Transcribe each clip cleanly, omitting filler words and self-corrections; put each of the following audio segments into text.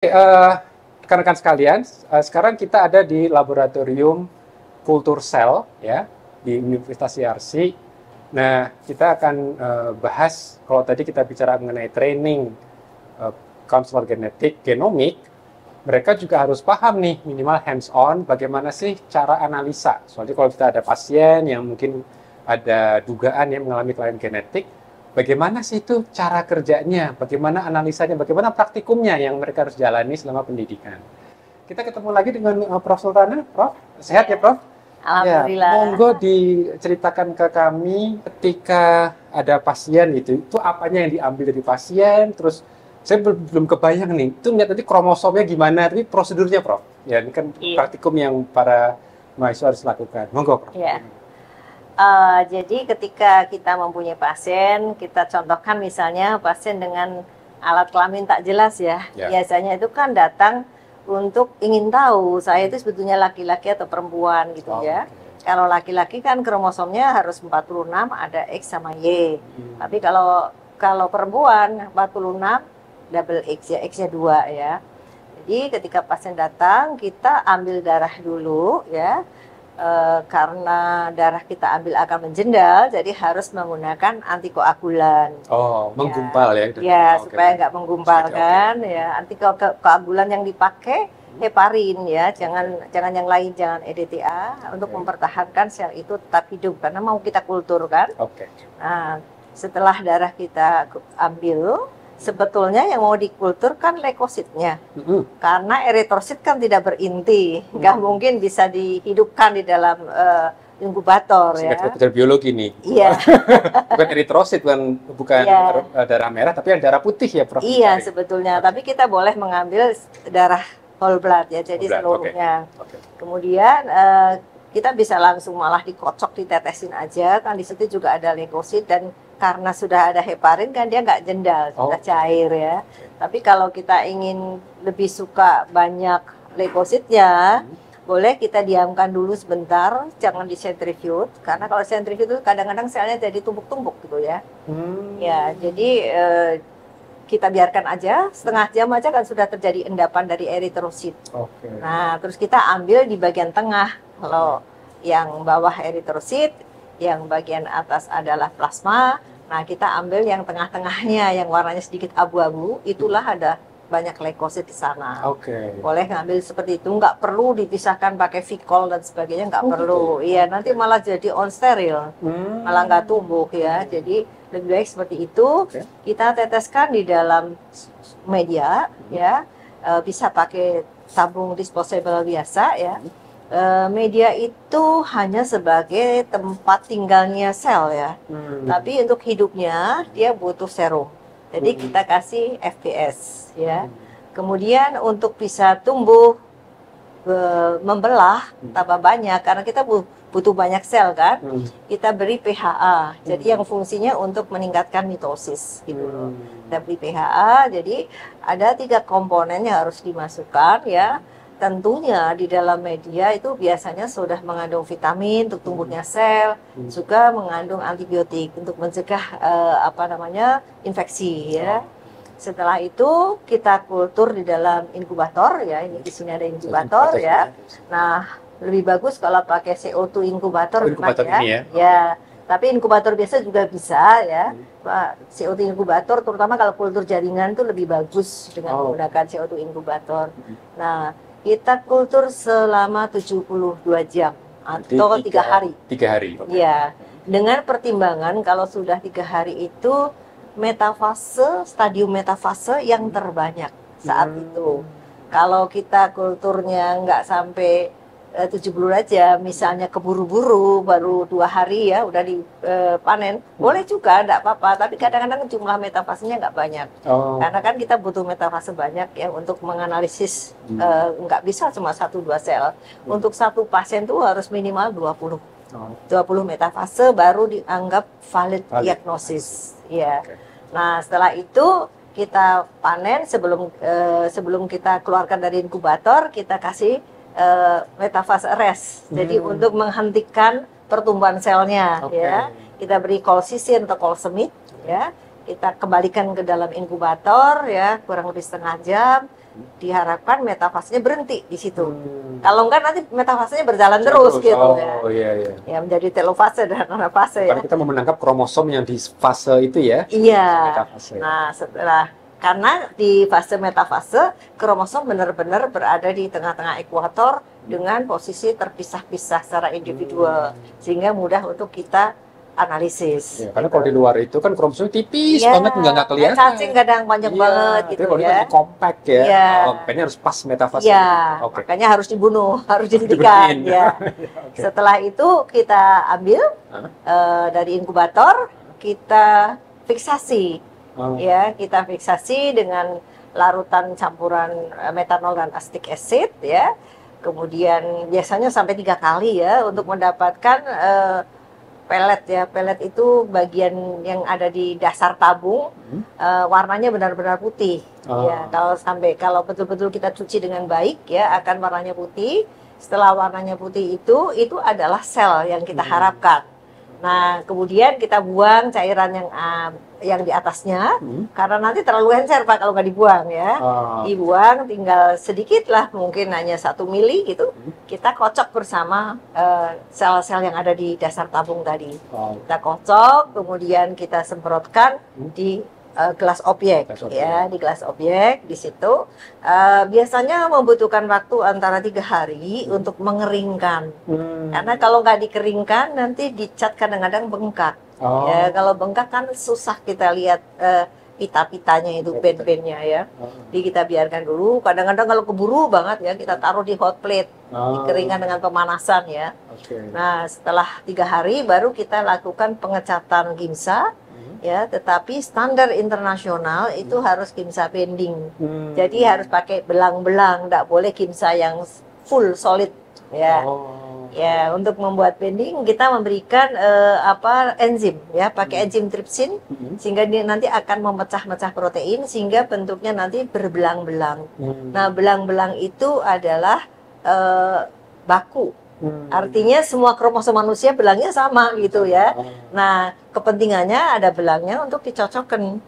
Rekan-rekan sekalian, sekarang kita ada di laboratorium kultur sel ya di Universitas Yarsi. Nah, kita akan bahas kalau tadi kita bicara mengenai training konselor genetik, genomik, mereka juga harus paham nih minimal hands on bagaimana sih cara analisa. Soalnya kalau kita ada pasien yang mungkin ada dugaan yang mengalami kelainan genetik, bagaimana sih itu cara kerjanya, bagaimana analisanya, bagaimana praktikumnya yang mereka harus jalani selama pendidikan. Kita ketemu lagi dengan Prof. Sultana. Prof, sehat ya Prof? Ya, Alhamdulillah. monggo diceritakan ke kami ketika ada pasien itu apanya yang diambil dari pasien, terus saya belum kebayang nih, itu lihat nanti kromosomnya gimana, tapi prosedurnya Prof. Ya, ini kan Iya. praktikum yang para mahasiswa harus lakukan. Monggo Prof. Ya. Jadi ketika kita mempunyai pasien, kita contohkan misalnya pasien dengan alat kelamin tak jelas ya. Ya. Biasanya itu kan datang untuk ingin tahu saya itu sebetulnya laki-laki atau perempuan gitu ya. Oke. Kalau laki-laki kan kromosomnya harus 46, ada X sama Y. Tapi kalau perempuan 46 double X ya, X-nya 2 ya. Jadi ketika pasien datang, kita ambil darah dulu ya. Karena darah kita ambil akan menjendal, jadi harus menggunakan antikoagulan. Oh, menggumpal ya. Ya, Oke. supaya nggak menggumpal Oke. kan. Ya, antikoagulan yang dipakai heparin ya, jangan yang lain, jangan EDTA untuk Oke. mempertahankan sel itu tetap hidup karena mau kita kultur kan. Oke. Nah, setelah darah kita ambil, sebetulnya yang mau dikultur kan leukositnya. Karena eritrosit kan tidak berinti, nggak mungkin bisa dihidupkan di dalam inkubator ya. Sekedar biologi nih. Iya. Bukan eritrosit, bukan Iya. darah merah, tapi yang darah putih ya Prof. Iya sebetulnya, tapi kita boleh mengambil darah whole blood ya, jadi Whole blood, seluruhnya. Oke. Kemudian kita bisa langsung malah dikocok, ditetesin aja, kan di situ juga ada leukosit dan karena sudah ada heparin kan dia nggak jendal, sudah cair ya. Tapi kalau kita ingin lebih suka banyak leukositnya, boleh kita diamkan dulu sebentar, jangan disentrifuge, karena kalau sentrifuge itu kadang-kadang selnya jadi tumpuk-tumpuk gitu ya. Ya, jadi kita biarkan aja, setengah jam aja kan sudah terjadi endapan dari eritrosit. Oke. Nah, terus kita ambil di bagian tengah. Kalau yang bawah eritrosit, yang bagian atas adalah plasma. Nah, kita ambil yang tengah-tengahnya, yang warnanya sedikit abu-abu, itulah ada banyak leukosit di sana. Oke. Boleh ngambil seperti itu, nggak perlu dipisahkan pakai vikol dan sebagainya, nggak perlu. Iya, nanti malah jadi on steril, malah nggak tumbuh ya. Jadi lebih baik seperti itu. Kita teteskan di dalam media, ya, bisa pakai tabung disposable biasa ya. Media itu hanya sebagai tempat tinggalnya sel ya, tapi untuk hidupnya dia butuh serum. Jadi kita kasih FPS ya. Kemudian untuk bisa tumbuh membelah tambah banyak karena kita butuh banyak sel kan, kita beri PHA. Jadi yang fungsinya untuk meningkatkan mitosis gitu loh. Kita beri PHA, jadi ada 3 komponen yang harus dimasukkan ya. Tentunya di dalam media itu biasanya sudah mengandung vitamin untuk tumbuhnya sel, juga mengandung antibiotik untuk mencegah infeksi ya. Setelah itu kita kultur di dalam inkubator ya, ini di sini ada inkubator ya. Nah, lebih bagus kalau pakai CO2 inkubator Inkubator ini ya. Ya, tapi inkubator biasa juga bisa ya. CO2 inkubator terutama kalau kultur jaringan itu lebih bagus dengan menggunakan CO2 inkubator. Nah, kita kultur selama 72 jam atau 3 hari. 3 hari. Ya, dengan pertimbangan kalau sudah 3 hari itu stadium metafase yang terbanyak saat itu. Kalau kita kulturnya nggak sampai 70 aja, misalnya keburu-buru baru 2 hari ya udah dipanen, boleh juga, enggak apa-apa. Tapi kadang-kadang jumlah metafasenya nggak banyak, karena kan kita butuh metafase banyak ya untuk menganalisis. Nggak bisa cuma 1-2 sel. Untuk satu pasien tuh harus minimal 20 metafase baru dianggap valid diagnosis. Ya. Nah setelah itu kita panen sebelum kita keluarkan dari inkubator, kita kasih metafase arrest. Jadi untuk menghentikan pertumbuhan selnya ya. Kita beri kolsisin atau kolsemid ya. Kita kembalikan ke dalam inkubator ya, kurang lebih setengah jam. diharapkan metafasenya berhenti di situ. Hmm. Kalau enggak nanti metafasenya berjalan terus gitu ya. Oh iya iya. Ya menjadi telofase dan anafase ya. Karena kita mau menangkap kromosom yang di fase itu ya. Iya. Metafase. Nah, karena di fase metafase kromosom benar-benar berada di tengah-tengah ekuator dengan posisi terpisah-pisah secara individual, sehingga mudah untuk kita analisis. Ya, karena gitu. kalau di luar itu kan kromosomnya tipis Iya, banget, nggak kelihatan. cacing kadang panjang banget gitu tapi kalau ya. ini compact ya. Iya. Oh, kayaknya harus pas metafase. Iya, Oke. makanya harus dibunuh, harus dihentikan Diberhentiin. ya. Oke. Setelah itu kita ambil dari inkubator, kita fiksasi. Oh. Ya, kita fiksasi dengan larutan campuran metanol dan acetic acid ya. Kemudian biasanya sampai 3 kali ya untuk mendapatkan pelet ya. Pelet itu bagian yang ada di dasar tabung, warnanya benar-benar putih. Oh. Ya, kalau betul-betul kita cuci dengan baik ya akan warnanya putih. Setelah warnanya putih itu adalah sel yang kita harapkan. Nah, kemudian kita buang cairan yang di atasnya, karena nanti terlalu encer Pak kalau nggak dibuang ya. Dibuang tinggal sedikit lah, mungkin hanya 1 mili gitu. Kita kocok bersama sel-sel yang ada di dasar tabung tadi. Kita kocok, kemudian kita semprotkan di gelas objek, ya, di gelas objek di situ. Biasanya membutuhkan waktu antara 3 hari untuk mengeringkan. Karena kalau nggak dikeringkan nanti dicat kadang-kadang bengkak. Ya, kalau bengkak kan susah kita lihat pita-pitanya itu, band-bandnya ya. Jadi kita biarkan dulu. Kadang-kadang kalau keburu banget ya kita taruh di hot plate, dikeringkan dengan pemanasan ya. Nah, setelah 3 hari baru kita lakukan pengecatan gimsa. Ya, tetapi standar internasional itu harus gimsa bending. Jadi harus pakai belang-belang, tidak boleh gimsa yang full solid ya. Ya, untuk membuat bending kita memberikan enzim ya, pakai enzim trypsin sehingga dia nanti akan memecah-mecah protein sehingga bentuknya nanti berbelang-belang. Nah, belang-belang itu adalah baku. Artinya semua kromosom manusia belangnya sama gitu ya. Nah, kepentingannya ada belangnya untuk dicocokkan.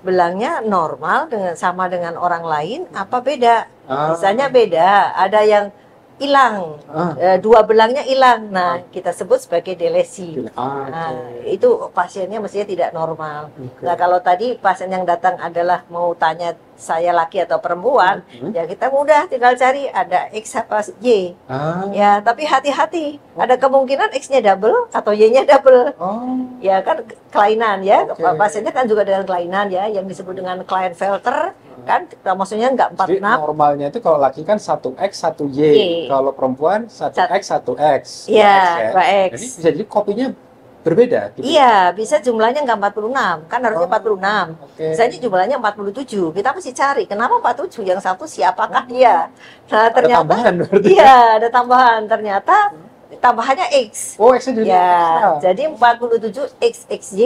Belangnya normal sama dengan orang lain, apa beda? Misalnya beda, ada yang hilang, 2 belangnya hilang. Nah, kita sebut sebagai delesi. Nah, itu pasiennya mestinya tidak normal. Nah, kalau tadi pasien yang datang adalah mau tanya saya laki atau perempuan, ya kita mudah tinggal cari ada X apa Y. Ya, tapi hati-hati, ada kemungkinan X-nya double atau Y-nya double. Ya kan kelainan ya. Pasiennya kan juga dengan kelainan ya, yang disebut dengan Klinefelter. Kan maksudnya nggak 46. Jadi normalnya itu kalau laki kan 1X 1Y, kalau perempuan 1X 1X. Iya, 2X. Jadi bisa jadi kopinya berbeda gitu. Iya, bisa jumlahnya nggak 46, kan harusnya 46. Misalnya jumlahnya 47, kita mesti cari kenapa 47, yang satu siapakah dia. Nah, ternyata ada tambahan berarti. Iya, ada tambahan. Ternyata tambahannya X. Oh, X-nya jadi ya, extra. Jadi 47 XXY.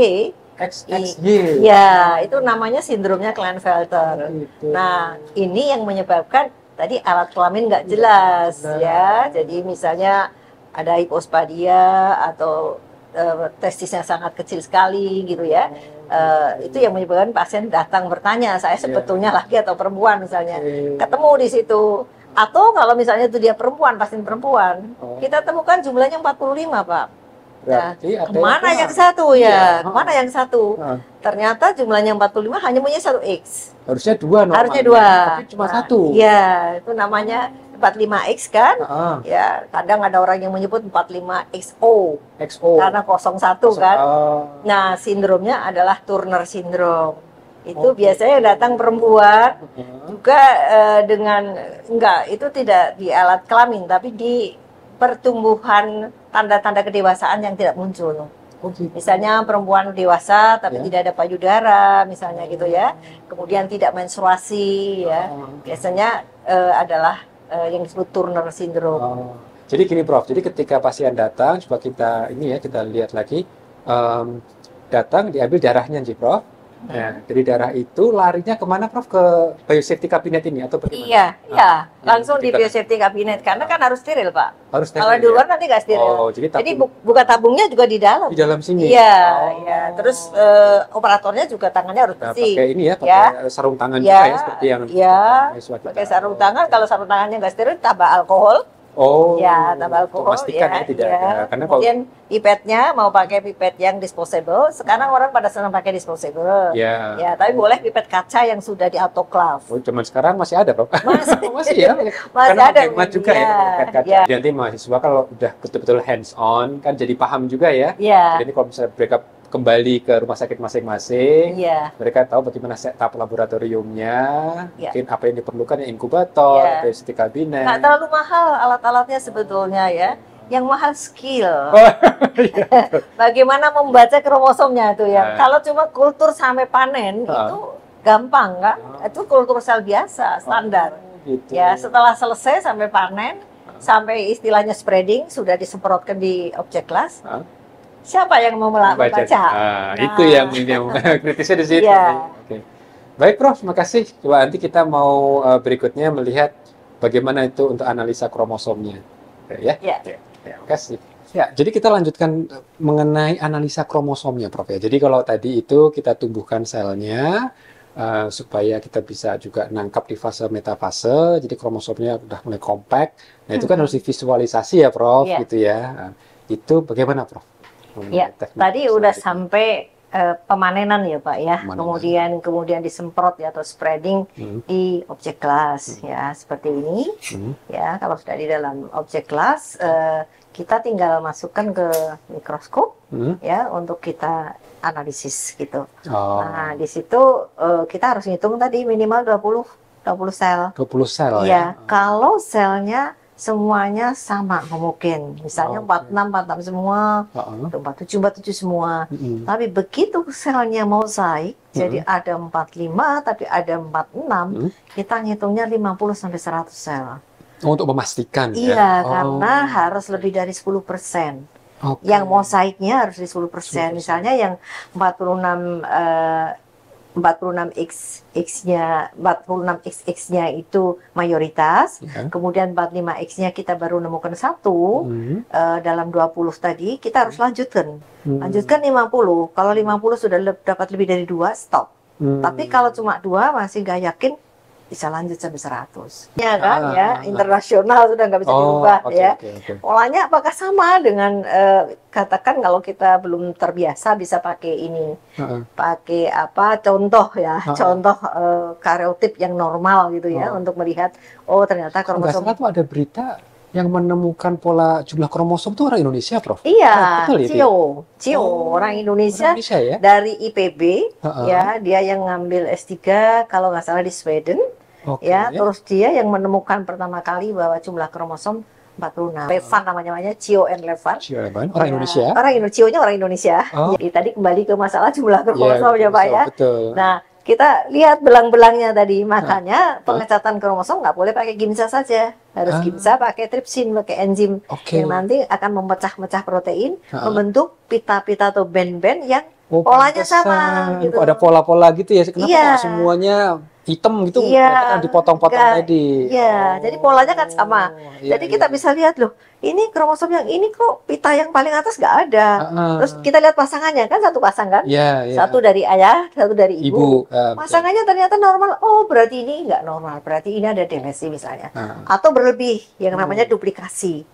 XXY. Ya, itu namanya sindromnya Klinefelter. Gitu. Nah, ini yang menyebabkan tadi alat kelamin nggak jelas ya. Jadi misalnya ada hipospadia atau testisnya sangat kecil sekali gitu ya. Itu yang menyebabkan pasien datang bertanya, saya sebetulnya laki atau perempuan misalnya. Ketemu di situ. Atau kalau misalnya itu dia perempuan, pasien perempuan, kita temukan jumlahnya 45, Pak. Berarti ada kemana yang satu ya? Kemana yang satu? Ternyata jumlahnya 45 hanya punya 1X. Harusnya 2 normalnya. Harusnya 2. Tapi cuma 1. Iya, itu namanya 45X kan? Ya, kadang ada orang yang menyebut 45XO. Karena 01 kan? Nah, sindromnya adalah Turner syndrome. Itu biasanya datang perempuan juga itu tidak di alat kelamin tapi di pertumbuhan tanda-tanda kedewasaan yang tidak muncul. Misalnya perempuan dewasa tapi tidak ada payudara misalnya gitu ya. Kemudian tidak menstruasi ya. Biasanya adalah yang disebut Turner syndrome. Jadi gini Prof, jadi ketika pasien datang, coba kita lihat lagi, datang diambil darahnya nih Prof. Nah, dari darah itu larinya kemana, Prof? Ke biosafety cabinet ini atau bagaimana? Iya, iya, langsung di kita- biosafety cabinet karena kan harus steril, Pak. Harus Kalau steril di ya? luar nanti nggak steril. Oh, jadi Jadi tabung buka tabungnya juga di dalam. di dalam sini. Iya, Oh. iya. Terus operatornya juga tangannya harus Nah, bersih. pakai ini ya, pakai Ya. sarung tangan Ya, juga ya, seperti yang ya, mahasiswa kita. pakai sarung tangan. Kalau sarung tangannya nggak steril, tambah alkohol. Oh, Ya, tambah untuk alkohol. memastikan ya, tidak ada. Karena kalau Kemudian pipetnya mau pakai pipet yang disposable. Sekarang orang pada senang pakai disposable. ya, Ya, tapi boleh pipet kaca yang sudah di autoclave. oh, zaman sekarang masih ada, Prof? Masih. Masih ya? Masih Karena ada. hemat juga ya, pakai kaca. Ya. Nanti mahasiswa kalau udah betul-betul hands on kan jadi paham juga ya. Ya. Jadi kalau misalnya mereka kembali ke rumah sakit masing-masing, Iya. mereka tahu bagaimana setup laboratoriumnya, Ya. mungkin apa yang diperlukan, ya, inkubator, Ya. biosafety cabinet. Nggak terlalu mahal alat-alatnya sebetulnya ya. Yang mahal skill. Oh, Bagaimana membaca kromosomnya itu ya. Nah. Kalau cuma kultur sampai panen Ah. itu gampang kan? Itu kultur sel biasa, standar. gitu. Ya, setelah selesai sampai panen, sampai istilahnya spreading sudah disemprotkan di objek kelas. Ah. Siapa yang mau membaca? Nah, itu yang kritisnya di situ. Iya. Oke. Baik, Prof, makasih. Coba nanti kita mau berikutnya melihat bagaimana itu untuk analisa kromosomnya. Ya. Ya. Ya, makasih. Ya, jadi kita lanjutkan mengenai analisa kromosomnya, Prof. Ya. Jadi kalau tadi itu kita tumbuhkan selnya supaya kita bisa juga nangkap di fase metafase, jadi kromosomnya udah mulai kompak. Nah, itu kan harus divisualisasi ya, Prof, Iya. gitu ya. Nah, itu bagaimana, Prof? Ya, Teknik tadi udah selanjutnya. sampai pemanenan ya Pak ya, Pemanenan. kemudian disemprot ya atau spreading Hmm. di objek kelas ya seperti ini Hmm. ya. Kalau sudah di dalam objek kelas kita tinggal masukkan ke mikroskop Hmm. ya untuk kita analisis gitu. Oh, Nah di situ kita harus hitung tadi minimal 20 sel. 20 sel ya. Ya, kalau selnya semuanya sama homogen, misalnya Oke. 46 semua, Heeh. 47 semua. Mm-mm. Tapi begitu selnya mozaik, jadi Mm-mm. ada 45, tapi ada 46, Mm. kita ngitungnya 50 sampai 100 sel. Oh, untuk memastikan ya. Iya, Oh, karena harus lebih dari 10%. oke. Yang mozaiknya harus di 10%. 10%. Misalnya yang 46XX-nya itu mayoritas, Ya. kemudian 45X-nya kita baru nemukan satu, Hmm. dalam 20 tadi, kita harus lanjutkan. Hmm. Lanjutkan 50. Kalau 50 sudah dapat lebih dari 2, stop. Hmm. Tapi kalau cuma 2 masih nggak yakin, bisa lanjut sampai 100. Ya kan, ya, internasional sudah nggak bisa dirubah oke, ya. oke. Polanya apakah sama dengan katakan kalau kita belum terbiasa bisa pakai ini, Heeh. pakai apa contoh ya, Ha-ha. contoh karyotip yang normal gitu ya, Oh. untuk melihat oh ternyata Kalau nggak kromosom. salah tuh ada berita yang menemukan pola jumlah kromosom tuh orang Indonesia, Prof. Iya, betul itu ya? Cio, Oh, orang Indonesia Orang Indonesia ya. dari IPB Heeh. ya, dia yang ngambil S3 kalau nggak salah di Sweden Oke. ya, terus dia yang menemukan pertama kali bahwa jumlah kromosom 46. Levan namanya Cio and Levan. Orang Ya, Indonesia. Orang Cio-nya orang Indonesia. Oh. Jadi tadi kembali ke masalah jumlah kromosom ya Pak ya. Betul. Nah, kita lihat belang-belangnya tadi, makanya pengecatan kromosom nggak boleh pakai gimsa saja, harus Ah. gimsa pakai tripsin, pakai enzim Oke. yang nanti akan memecah-mecah protein, Ah. membentuk pita-pita atau band-band yang Oh, polanya pantesan. sama, gitu. Kok ada pola-pola gitu ya? Kenapa Iya. kok semuanya hitam gitu? Iya. Ternyata kan dipotong-potong Enggak. tadi. Iya, jadi polanya kan sama. Iya, Jadi kita iya. bisa lihat loh, ini kromosom yang ini kok pita yang paling atas nggak ada. Ah, Terus kita lihat pasangannya kan satu pasang kan, Iya, iya. satu dari ayah, satu dari ibu. Ibu. betul. Pasangannya ternyata normal. Oh, berarti ini nggak normal. Berarti ini ada delesi misalnya. Ah, Atau berlebih, yang namanya duplikasi.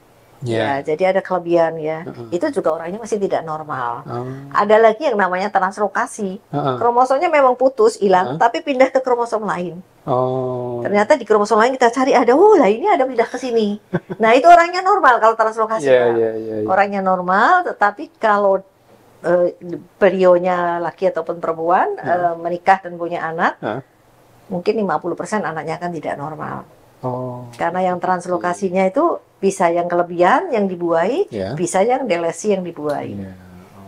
iya. Ya, jadi ada kelebihan ya. Heeh. Itu juga orangnya masih tidak normal. Oh, Ada lagi yang namanya translokasi. heeh. Kromosomnya memang putus, hilang, Heeh. tapi pindah ke kromosom lain. Oh. Ternyata di kromosom lain kita cari ada, oh lah ini ada pindah ke sini. Nah, itu orangnya normal kalau translokasi. Iya, Pak. iya, iya. iya. Orangnya normal, tetapi kalau perionya laki ataupun perempuan menikah dan punya anak, Hah? mungkin 50% anaknya kan tidak normal. Oh. Karena yang translokasinya itu bisa yang kelebihan yang dibuahi, Ya. bisa yang delesi yang dibuahi. Iya.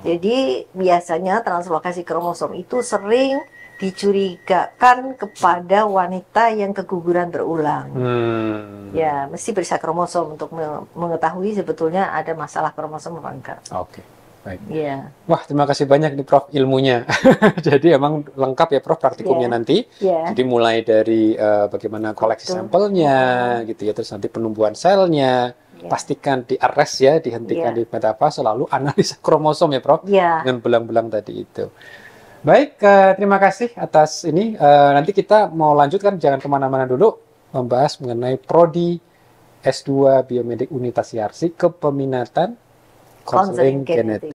Jadi biasanya translokasi kromosom itu sering dicurigakan kepada wanita yang keguguran berulang. Ya, mesti periksa kromosom untuk mengetahui sebetulnya ada masalah kromosom apa enggak. Oke. Baik. Iya. Wah, terima kasih banyak nih Prof ilmunya. Jadi emang lengkap ya Prof praktikumnya nanti. Iya. Jadi mulai dari bagaimana koleksi Betul. sampelnya gitu ya, terus nanti penumbuhan selnya, Iya. pastikan di arrest ya, dihentikan Iya. di metafase, lalu analisa kromosom ya Prof Iya. dengan belang-belang tadi itu. Baik, terima kasih atas ini. Nanti kita mau lanjutkan, jangan kemana-mana dulu, membahas mengenai prodi S2 Biomedik Universitas Yarsi, kepeminatan konseling genetik.